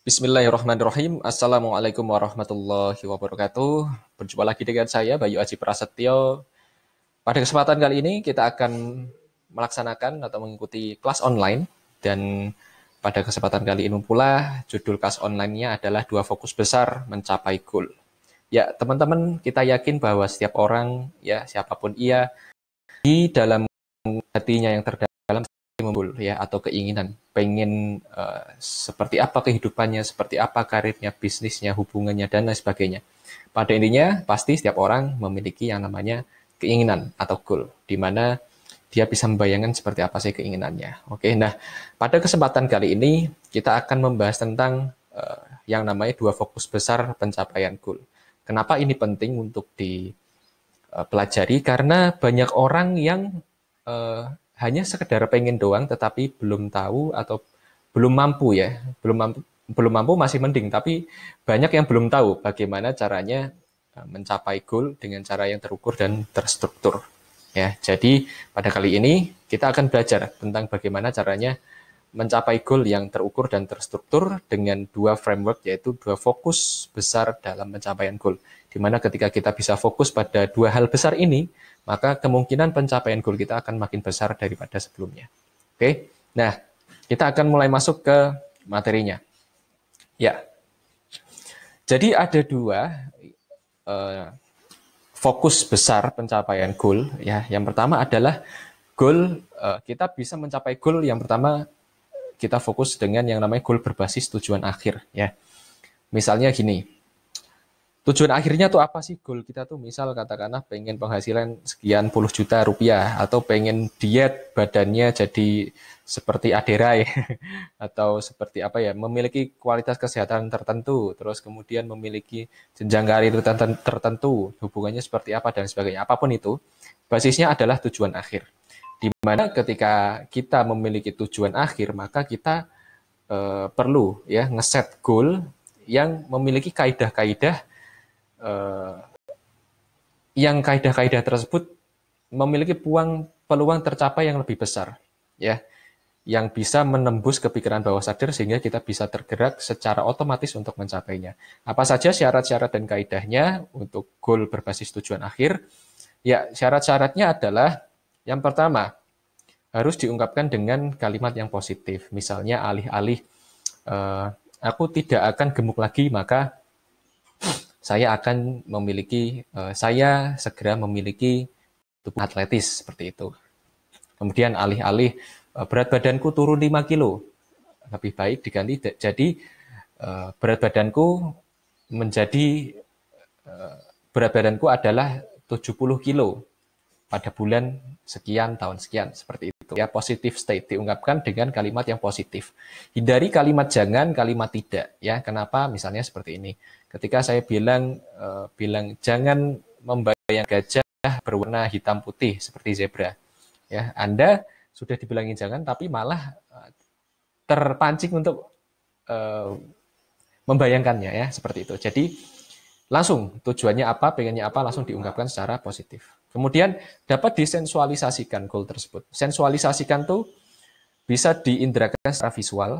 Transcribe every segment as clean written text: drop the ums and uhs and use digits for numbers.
Bismillahirrahmanirrahim. Assalamualaikum warahmatullahi wabarakatuh. Berjumpa lagi dengan saya, Bayu Aji Prasetyo. Pada kesempatan kali ini kita akan melaksanakan atau mengikuti kelas online. Dan pada kesempatan kali ini pula, judul kelas online-nya adalah 2 fokus besar mencapai goal. Ya, teman-teman, kita yakin bahwa setiap orang, ya siapapun ia, di dalam hatinya yang terdalam muncul ya atau keinginan pengen seperti apa kehidupannya, seperti apa karirnya, bisnisnya, hubungannya dan lain sebagainya. Pada intinya pasti setiap orang memiliki yang namanya keinginan atau goal, di mana dia bisa membayangkan seperti apa sih keinginannya. Oke, nah pada kesempatan kali ini kita akan membahas tentang yang namanya 2 fokus besar pencapaian goal. Kenapa ini penting untuk dipelajari? Karena banyak orang yang hanya sekedar pengen doang tetapi belum tahu atau belum mampu ya, belum mampu masih mending, tapi banyak yang belum tahu bagaimana caranya mencapai goal dengan cara yang terukur dan terstruktur. Ya, jadi pada kali ini kita akan belajar tentang bagaimana caranya mencapai goal yang terukur dan terstruktur dengan 2 framework, yaitu 2 fokus besar dalam pencapaian goal. Di mana ketika kita bisa fokus pada 2 hal besar ini, maka kemungkinan pencapaian goal kita akan makin besar daripada sebelumnya. Oke, nah kita akan mulai masuk ke materinya. Ya, jadi ada 2 fokus besar pencapaian goal. Ya, yang pertama adalah goal, kita bisa mencapai goal yang pertama, kita fokus dengan yang namanya goal berbasis tujuan akhir. Ya, misalnya gini. Tujuan akhirnya tuh apa sih goal kita tuh? Misal katakanlah pengen penghasilan sekian puluh juta rupiah, atau pengen diet badannya jadi seperti Aderai, atau seperti apa ya, memiliki kualitas kesehatan tertentu, terus kemudian memiliki jenjang karir tertentu, hubungannya seperti apa dan sebagainya. Apapun itu, basisnya adalah tujuan akhir. Di mana ketika kita memiliki tujuan akhir, maka kita perlu ya ngeset goal yang memiliki kaidah-kaidah, yang kaidah-kaidah tersebut memiliki peluang tercapai yang lebih besar, ya, yang bisa menembus kepikiran bawah sadar sehingga kita bisa tergerak secara otomatis untuk mencapainya. Apa saja syarat-syarat dan kaidahnya untuk goal berbasis tujuan akhir? Ya, syarat-syaratnya adalah yang pertama, harus diungkapkan dengan kalimat yang positif. Misalnya alih-alih aku tidak akan gemuk lagi, maka saya segera memiliki tubuh atletis seperti itu. Kemudian alih-alih berat badanku turun 5 kilo, lebih baik diganti jadi berat badanku menjadi berat badanku adalah 70 kilo pada bulan sekian, tahun sekian, seperti itu. Ya, positive state diungkapkan dengan kalimat yang positif. Hindari kalimat jangan, kalimat tidak. Ya, kenapa? Misalnya seperti ini. Ketika saya bilang jangan membayang gajah berwarna hitam putih seperti zebra. Ya, Anda sudah dibilangin jangan, tapi malah terpancing untuk membayangkannya ya, seperti itu. Jadi langsung tujuannya apa, pengennya apa, langsung diungkapkan secara positif. Kemudian dapat disensualisasikan goal tersebut. Sensualisasikan tuh bisa diinderakan secara visual,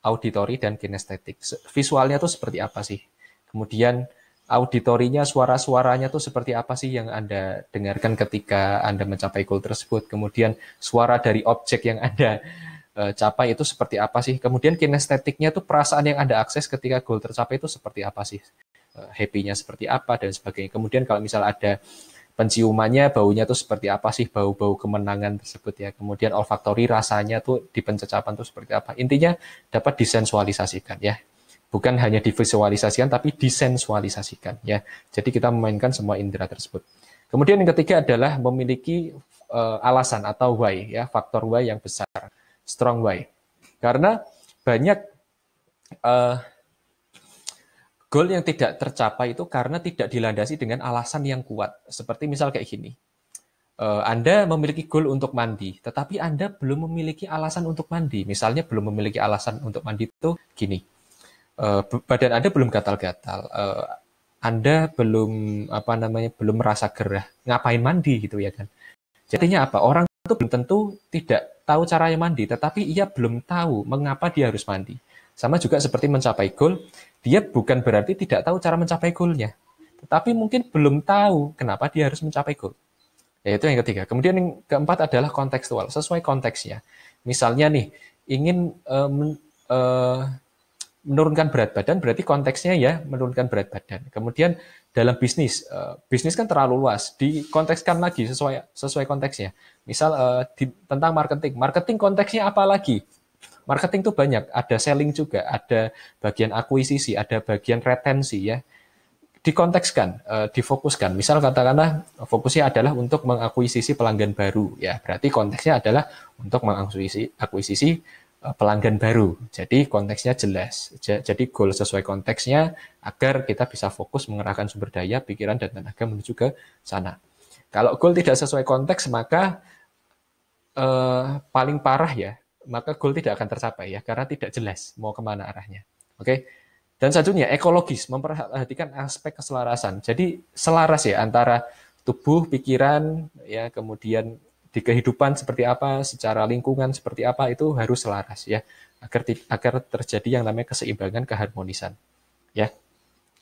auditori, dan kinestetik. Visualnya tuh seperti apa sih? Kemudian auditorinya, suara-suaranya tuh seperti apa sih yang Anda dengarkan ketika Anda mencapai goal tersebut. Kemudian suara dari objek yang Anda capai itu seperti apa sih. Kemudian kinestetiknya tuh perasaan yang Anda akses ketika goal tercapai itu seperti apa sih. Happy-nya seperti apa dan sebagainya. Kemudian kalau misal ada penciumannya, baunya tuh seperti apa sih, bau-bau kemenangan tersebut ya. Kemudian olfaktori, rasanya tuh di pencecapan tuh seperti apa. Intinya dapat disensualisasikan ya. Bukan hanya divisualisasikan tapi disensualisasikan ya. Jadi kita memainkan semua indera tersebut. Kemudian yang ketiga adalah memiliki alasan atau why ya, faktor why yang besar, strong why. Karena banyak goal yang tidak tercapai itu karena tidak dilandasi dengan alasan yang kuat. Seperti misal kayak gini, Anda memiliki goal untuk mandi, tetapi Anda belum memiliki alasan untuk mandi. Misalnya belum memiliki alasan untuk mandi itu gini, badan Anda belum gatal-gatal, Anda belum merasa gerah, ngapain mandi gitu ya kan. Jadinya apa? Orang itu belum tentu tidak tahu caranya mandi, tetapi ia belum tahu mengapa dia harus mandi. Sama juga seperti mencapai goal, dia bukan berarti tidak tahu cara mencapai goalnya, tetapi mungkin belum tahu kenapa dia harus mencapai goal. Yaitu yang ketiga. Kemudian yang keempat adalah kontekstual, sesuai konteksnya. Misalnya nih, ingin menurunkan berat badan, berarti konteksnya ya menurunkan berat badan. Kemudian dalam bisnis, bisnis kan terlalu luas, dikontekskan lagi sesuai konteksnya. Misal tentang marketing, marketing konteksnya apa lagi? Marketing itu banyak, ada selling juga, ada bagian akuisisi, ada bagian retensi ya. Dikontekskan, difokuskan. Misal katakanlah fokusnya adalah untuk mengakuisisi pelanggan baru, ya berarti konteksnya adalah untuk mengakuisisi pelanggan baru. Jadi konteksnya jelas. Jadi goal sesuai konteksnya agar kita bisa fokus mengerahkan sumber daya, pikiran dan tenaga menuju ke sana. Kalau goal tidak sesuai konteks maka paling parah ya, maka goal tidak akan tercapai ya karena tidak jelas mau kemana arahnya. Oke. Dan selanjutnya ekologis, memperhatikan aspek keselarasan. Jadi selaras ya antara tubuh, pikiran, ya kemudian di kehidupan seperti apa, secara lingkungan seperti apa itu harus selaras ya agar terjadi yang namanya keseimbangan, keharmonisan. Ya.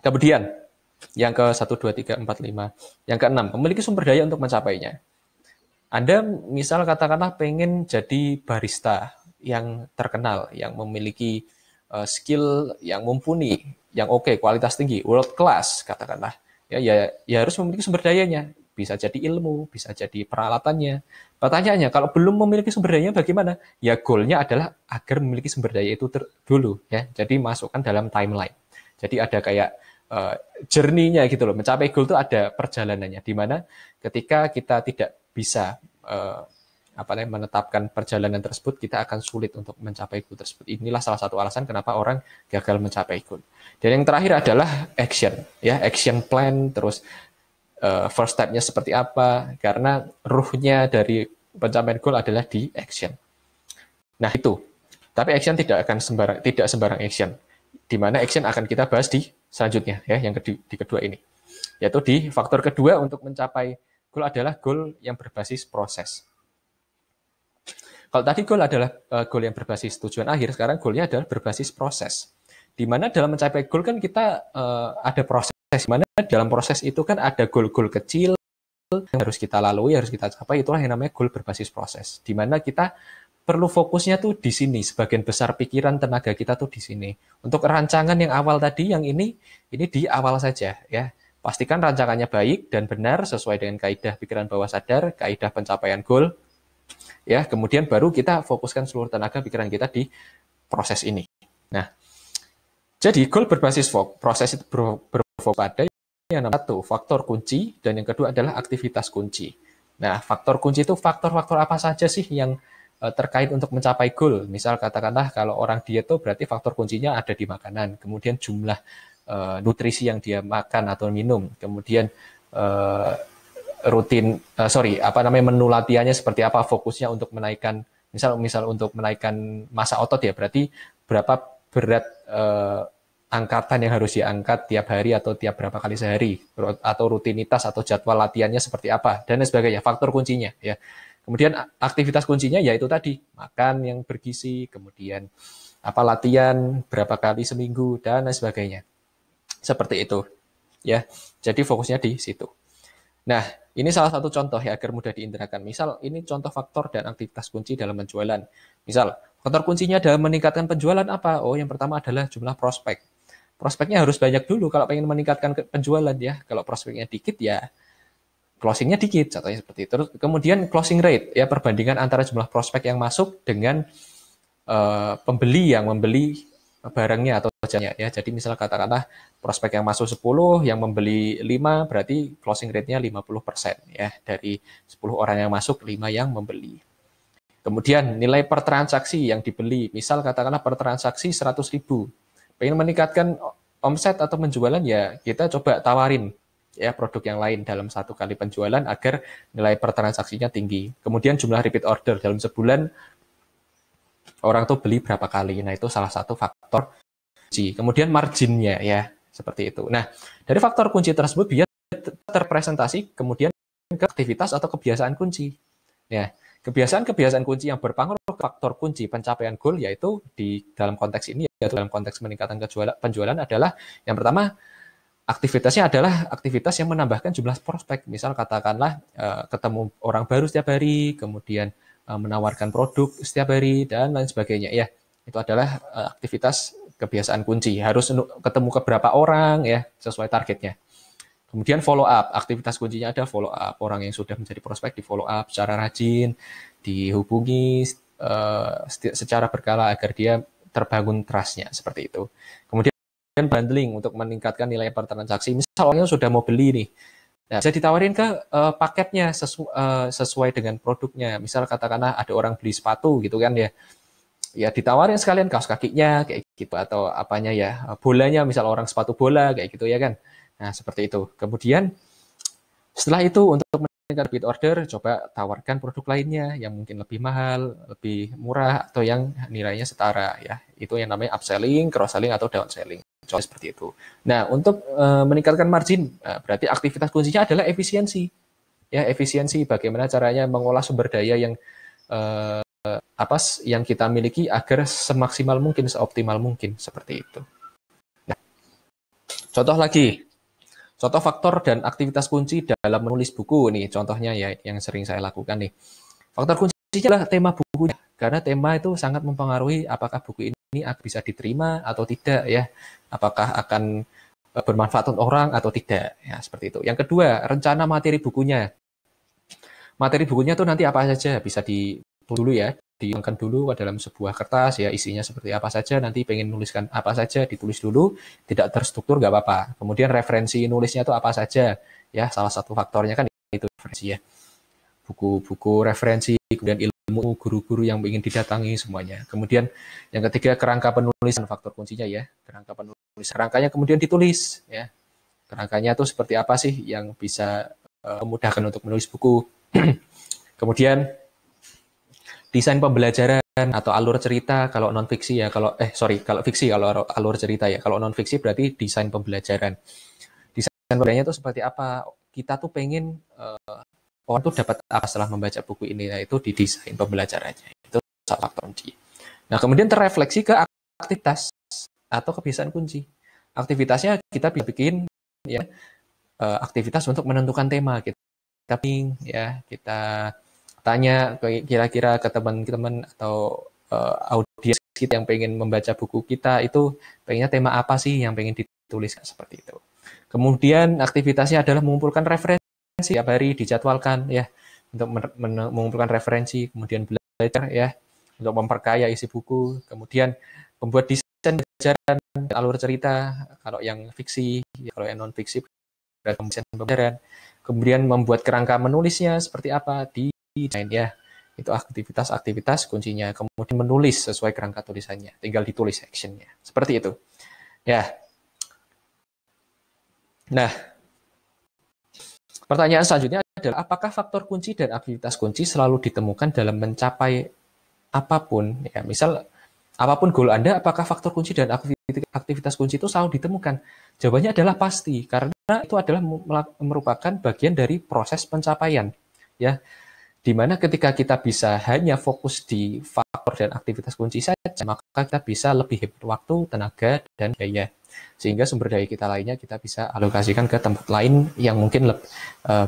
Kemudian yang ke 1 2 3 4 5, yang ke-6, memiliki sumber daya untuk mencapainya. Anda misal katakanlah pengen jadi barista yang terkenal, yang memiliki skill yang mumpuni, yang oke, kualitas tinggi, world class katakanlah. Ya harus memiliki sumber dayanya. Bisa jadi ilmu, bisa jadi peralatannya. Pertanyaannya, kalau belum memiliki sumber dayanya bagaimana? Ya goalnya adalah agar memiliki sumber daya itu dulu ya. Jadi masukkan dalam timeline. Jadi ada kayak journey-nya gitu loh. Mencapai goal itu ada perjalanannya. Di mana ketika kita tidak bisa menetapkan perjalanan tersebut, kita akan sulit untuk mencapai goal tersebut. Inilah salah satu alasan kenapa orang gagal mencapai goal. Dan yang terakhir adalah action, ya action plan, terus first step-nya seperti apa, karena ruhnya dari pencapaian goal adalah di action. Nah itu, tapi action tidak sembarang action, di mana action akan kita bahas di selanjutnya, ya yang di kedua ini, yaitu di faktor kedua untuk mencapai goal adalah goal yang berbasis proses. Kalau tadi goal adalah goal yang berbasis tujuan akhir, sekarang goalnya adalah berbasis proses. Di mana dalam mencapai goal kan kita ada proses, di mana dalam proses itu kan ada goal-goal kecil yang harus kita lalui, harus kita capai, itulah yang namanya goal berbasis proses. Di mana kita perlu fokusnya tuh di sini, sebagian besar pikiran tenaga kita tuh di sini. Untuk rancangan yang awal tadi, yang ini di awal saja ya. Pastikan rancangannya baik dan benar sesuai dengan kaidah pikiran bawah sadar, kaidah pencapaian goal. Ya, kemudian baru kita fokuskan seluruh tenaga pikiran kita di proses ini. Nah, jadi goal berbasis proses itu berfokus pada yang nomor satu, faktor kunci, dan yang kedua adalah aktivitas kunci. Nah, faktor kunci itu faktor-faktor apa saja sih yang terkait untuk mencapai goal? Misal katakanlah kalau orang diet itu berarti faktor kuncinya ada di makanan, kemudian jumlah nutrisi yang dia makan atau minum, kemudian menu latihannya seperti apa, fokusnya untuk menaikkan, misal untuk menaikkan massa otot ya, berarti berapa berat angkatan yang harus diangkat tiap hari atau tiap berapa kali sehari, atau rutinitas atau jadwal latihannya seperti apa, dan lain sebagainya, faktor kuncinya ya. Kemudian aktivitas kuncinya yaitu tadi, makan yang bergizi, kemudian latihan berapa kali seminggu, dan lain sebagainya. Seperti itu ya. Jadi fokusnya di situ. Nah, ini salah satu contoh ya agar mudah diinderakan. Misal ini contoh faktor dan aktivitas kunci dalam penjualan. Misal, faktor kuncinya dalam meningkatkan penjualan apa? Oh, yang pertama adalah jumlah prospek. Prospeknya harus banyak dulu kalau pengen meningkatkan penjualan ya. Kalau prospeknya dikit ya closingnya dikit, contohnya seperti itu. Terus kemudian closing rate ya, perbandingan antara jumlah prospek yang masuk dengan pembeli yang membeli barangnya atau jajannya ya. Jadi misal katakanlah prospek yang masuk 10, yang membeli 5, berarti closing rate-nya 50% ya. Dari 10 orang yang masuk, 5 yang membeli. Kemudian nilai per transaksi yang dibeli, misal katakanlah per transaksi 100.000. Pengen meningkatkan omset atau penjualan ya kita coba tawarin ya produk yang lain dalam satu kali penjualan agar nilai per transaksinya tinggi. Kemudian jumlah repeat order dalam sebulan orang tuh beli berapa kali. Nah, itu salah satu faktor kunci. Kemudian marginnya ya, seperti itu. Nah, dari faktor kunci tersebut biar terpresentasi kemudian ke aktivitas atau kebiasaan kunci. Ya, kebiasaan kunci yang berpengaruh ke faktor kunci pencapaian goal yaitu di dalam konteks ini atau dalam konteks meningkatkan penjualan adalah yang pertama, aktivitasnya adalah aktivitas yang menambahkan jumlah prospek. Misal katakanlah ketemu orang baru setiap hari, kemudian menawarkan produk setiap hari, dan lain sebagainya. Ya, itu adalah aktivitas kebiasaan kunci. Harus ketemu ke berapa orang ya, sesuai targetnya. Kemudian follow up, aktivitas kuncinya ada follow up. Orang yang sudah menjadi prospek di follow up secara rajin, dihubungi secara berkala agar dia terbangun trust-nya, seperti itu. Kemudian bundling untuk meningkatkan nilai per transaksi. Misalnya sudah mau beli nih, nah, bisa ditawarin ke paketnya sesuai dengan produknya. Misal katakanlah ada orang beli sepatu gitu kan ya, ya ditawarin sekalian kaos kakinya kayak gitu, atau apanya ya, bolanya, misal orang sepatu bola kayak gitu ya kan. Nah, seperti itu. Kemudian setelah itu untuk meningkatkan repeat order, coba tawarkan produk lainnya yang mungkin lebih mahal, lebih murah, atau yang nilainya setara ya. Itu yang namanya upselling, cross selling, atau downselling. Contoh seperti itu. Nah, untuk meningkatkan margin, berarti aktivitas kuncinya adalah efisiensi. Ya, efisiensi bagaimana caranya mengolah sumber daya yang yang kita miliki agar semaksimal mungkin, seoptimal mungkin, seperti itu. Nah, contoh lagi. Contoh faktor dan aktivitas kunci dalam menulis buku nih, contohnya ya yang sering saya lakukan nih. Faktor kuncinya adalah tema bukunya, karena tema itu sangat mempengaruhi apakah buku ini bisa diterima atau tidak ya, apakah akan bermanfaat untuk orang atau tidak ya, seperti itu. Yang kedua, rencana materi bukunya. Materi bukunya tuh nanti apa saja, bisa dulu ya, diangkat dulu ke dalam sebuah kertas ya, isinya seperti apa saja, nanti pengen nuliskan apa saja ditulis dulu, tidak terstruktur nggak apa-apa. Kemudian referensi nulisnya itu apa saja ya, salah satu faktornya kan itu referensi ya, buku-buku referensi, kemudian ilmu, guru-guru yang ingin didatangi semuanya. Kemudian yang ketiga, kerangka penulisan, faktor kuncinya ya, kerangka penulis, kerangkanya kemudian ditulis ya, kerangkanya itu seperti apa sih yang bisa memudahkan untuk menulis buku. Kemudian desain pembelajaran atau alur cerita kalau non fiksi ya, kalau kalau fiksi kalau alur cerita ya, kalau non fiksi berarti desain pembelajaran. Desain pembelajarannya itu seperti apa? Kita tuh pengen orang tuh dapat apa setelah membaca buku ini, nah, itu di desain pembelajarannya. Itu salah faktor kunci. Nah, kemudian terrefleksi ke aktivitas atau kebiasaan kunci. Aktivitasnya kita bikin ya aktivitas untuk menentukan tema, kita ya, kita tanya kira-kira ke teman-teman atau audiens kita yang pengen membaca buku kita itu pengennya tema apa sih yang pengen ditulis, seperti itu. Kemudian aktivitasnya adalah mengumpulkan referensi tiap hari, dijadwalkan ya untuk mengumpulkan referensi, kemudian belajar ya untuk memperkaya isi buku, kemudian membuat desain pembelajaran, alur cerita kalau yang fiksi, kalau yang non fiksi desain pembelajaran, kemudian membuat kerangka menulisnya seperti apa di desain ya, itu aktivitas-aktivitas kuncinya. Kemudian menulis sesuai kerangka tulisannya, tinggal ditulis actionnya, seperti itu ya. Nah, pertanyaan selanjutnya adalah apakah faktor kunci dan aktivitas kunci selalu ditemukan dalam mencapai apapun ya, misal apapun goal Anda, apakah faktor kunci dan aktivitas kunci itu selalu ditemukan? Jawabannya adalah pasti, karena itu adalah merupakan bagian dari proses pencapaian ya. Dimana ketika kita bisa hanya fokus di faktor dan aktivitas kunci saja, maka kita bisa lebih hemat waktu, tenaga, dan biaya. Sehingga sumber daya kita lainnya kita bisa alokasikan ke tempat lain yang mungkin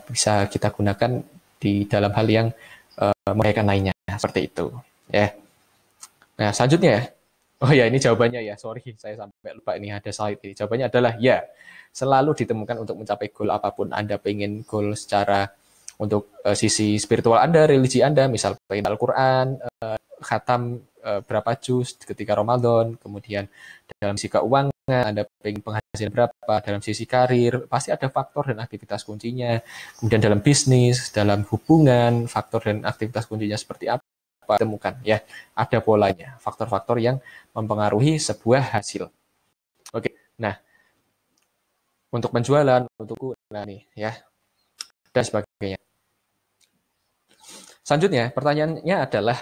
bisa kita gunakan di dalam hal yang membahayakan lainnya. Seperti itu. Ya. Nah, selanjutnya ya. Oh ya, ini jawabannya ya. Sorry, saya sampai lupa ini ada slide ini. Jawabannya adalah ya. Selalu ditemukan untuk mencapai goal apapun. Anda pengen goal secara untuk sisi spiritual Anda, religi Anda, misal pengen Al-Quran, khatam berapa juz ketika Ramadan, kemudian dalam sisi keuangan, Anda pengen penghasilan berapa, dalam sisi karir, pasti ada faktor dan aktivitas kuncinya. Kemudian dalam bisnis, dalam hubungan, faktor dan aktivitas kuncinya seperti apa, temukan ya, ada polanya, faktor-faktor yang mempengaruhi sebuah hasil. Oke, nah, untuk penjualan, untuk nih ya, dan sebagainya. Selanjutnya, pertanyaannya adalah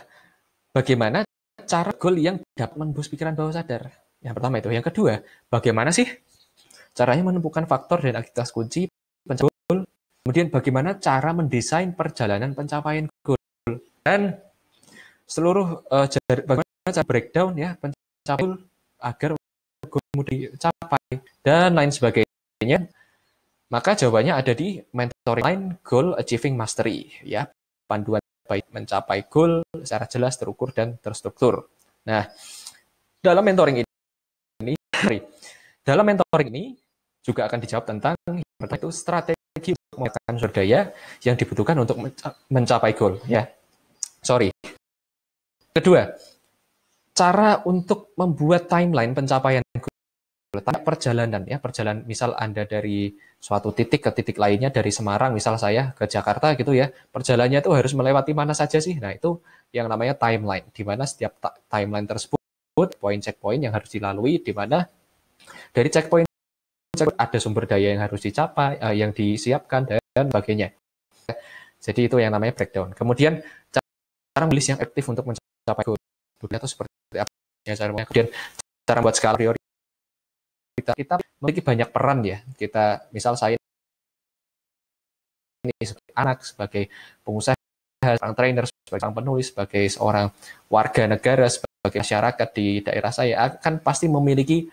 bagaimana cara goal yang dapat menembus pikiran bawah sadar? Yang pertama itu. Yang kedua, bagaimana sih caranya menemukan faktor dan aktivitas kunci pencapaian goal? Kemudian bagaimana cara mendesain perjalanan pencapaian goal? Dan seluruh bagaimana cara breakdown ya pencapaian goal agar goal mudah dicapai dan lain sebagainya. Maka jawabannya ada di mentoring line Goal Achieving Mastery, ya, panduan baik mencapai goal secara jelas, terukur dan terstruktur. Nah, dalam mentoring ini juga akan dijawab tentang itu strategi untuk meningkatkan sumber daya yang dibutuhkan untuk mencapai goal, ya. Kedua, cara untuk membuat timeline pencapaian goal. Perjalanan, ya, perjalanan misal Anda dari suatu titik ke titik lainnya, dari Semarang misal saya ke Jakarta gitu ya, perjalanannya itu harus melewati mana saja sih. Nah, itu yang namanya timeline, di mana setiap timeline tersebut poin checkpoint yang harus dilalui, di mana dari checkpoint ada sumber daya yang harus dicapai, yang disiapkan dan sebagainya. Jadi itu yang namanya breakdown. Kemudian cara menulis yang efektif untuk mencapai goal itu seperti apa ya caranya. Kemudian cara membuat skala prioritas. Kita memiliki banyak peran, ya. Kita, misal saya ini sebagai anak, sebagai pengusaha, seorang trainer, sebagai seorang penulis, sebagai seorang warga negara, sebagai masyarakat di daerah saya, akan pasti memiliki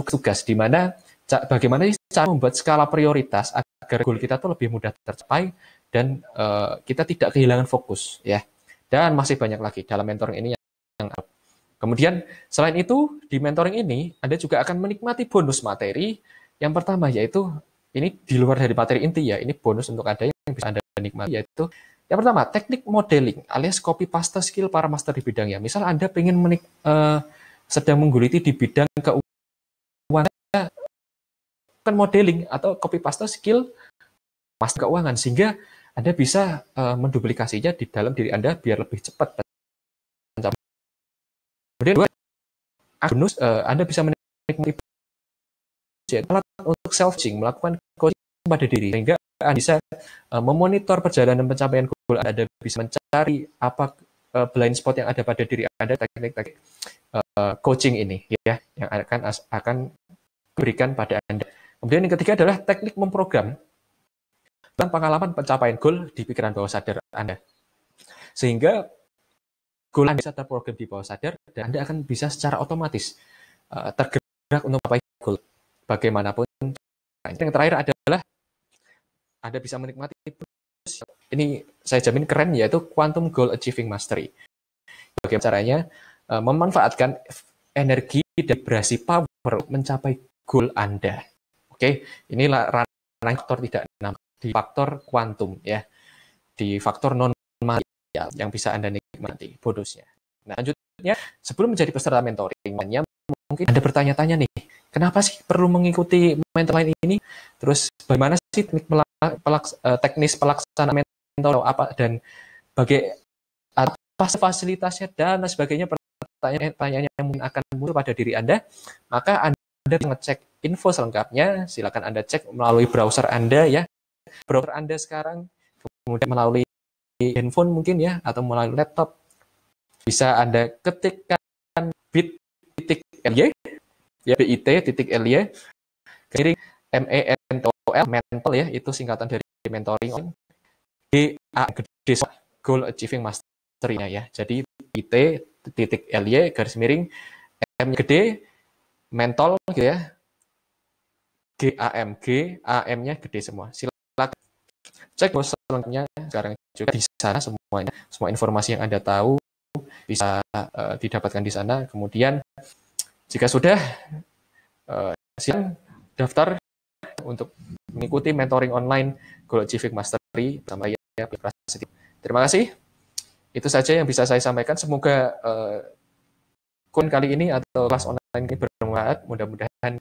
tugas di mana bagaimana cara membuat skala prioritas agar goal kita tuh lebih mudah tercapai dan kita tidak kehilangan fokus, ya. Dan masih banyak lagi dalam mentoring ini yang kemudian selain itu di mentoring ini Anda juga akan menikmati bonus materi. Yang pertama yaitu ini di luar dari materi inti, ya, ini bonus untuk Anda yang bisa Anda nikmati, yaitu yang pertama teknik modeling alias copy paste skill para master di bidangnya. Misal Anda ingin sedang mengguliti di bidang keuangan, kan modeling atau copy paste skill master keuangan, sehingga Anda bisa menduplikasinya di dalam diri Anda biar lebih cepat. Kemudian bonus, Anda bisa menikmati alat untuk self-coaching, melakukan coaching pada diri, sehingga Anda bisa memonitor perjalanan pencapaian goal Anda, bisa mencari apa blind spot yang ada pada diri Anda, teknik-teknik coaching ini, ya, yang akan berikan pada Anda. Kemudian yang ketiga adalah teknik memprogram dan pengalaman pencapaian goal di pikiran bawah sadar Anda, sehingga goal Anda bisa terprogram di bawah sadar dan Anda akan bisa secara otomatis tergerak untuk mencapai goal bagaimanapun. Yang terakhir adalah Anda bisa menikmati, ini saya jamin keren, yaitu Quantum Goal Achieving Mastery. Bagaimana caranya memanfaatkan energi dan vibrasi power mencapai goal Anda. Oke, inilah ranah faktor tidak di faktor kuantum, ya, di faktor non material yang bisa Anda nikmati bonusnya. Nah, lanjutnya, sebelum menjadi peserta mentoring, mungkin Anda bertanya-tanya nih, kenapa sih perlu mengikuti mentoring ini? Terus bagaimana sih teknis pelaksanaan mentoring apa dan apa fasilitasnya dan sebagainya? Pertanyaan yang mungkin akan muncul pada diri Anda, maka Anda ngecek info selengkapnya, silakan Anda cek melalui browser Anda, ya. Browser Anda sekarang, kemudian melalui handphone mungkin, ya, atau melalui laptop, bisa Anda ketikkan bit.ly, ya, bit.ly, garing MENTOL, mental, ya, itu singkatan dari mentoring, gede Goal Achieving Mastery-nya, ya. Jadi bit.ly garis miring M gede mentol, gitu, ya, GAM-nya gede semua. Silakan cek selengkapnya sekarang juga di sana, semuanya, semua informasi yang Anda tahu bisa didapatkan di sana. Kemudian jika sudah, silakan daftar untuk mengikuti mentoring online Goal Achieving Mastery bersama saya, Prasetyo. Terima kasih. Itu saja yang bisa saya sampaikan. Semoga kali ini atau kelas online ini bermanfaat. Mudah-mudahan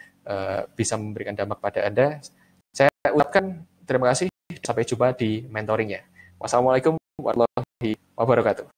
bisa memberikan dampak pada Anda. Saya ucapkan terima kasih. Sampai jumpa di mentoringnya. Wassalamualaikum warahmatullahi wabarakatuh.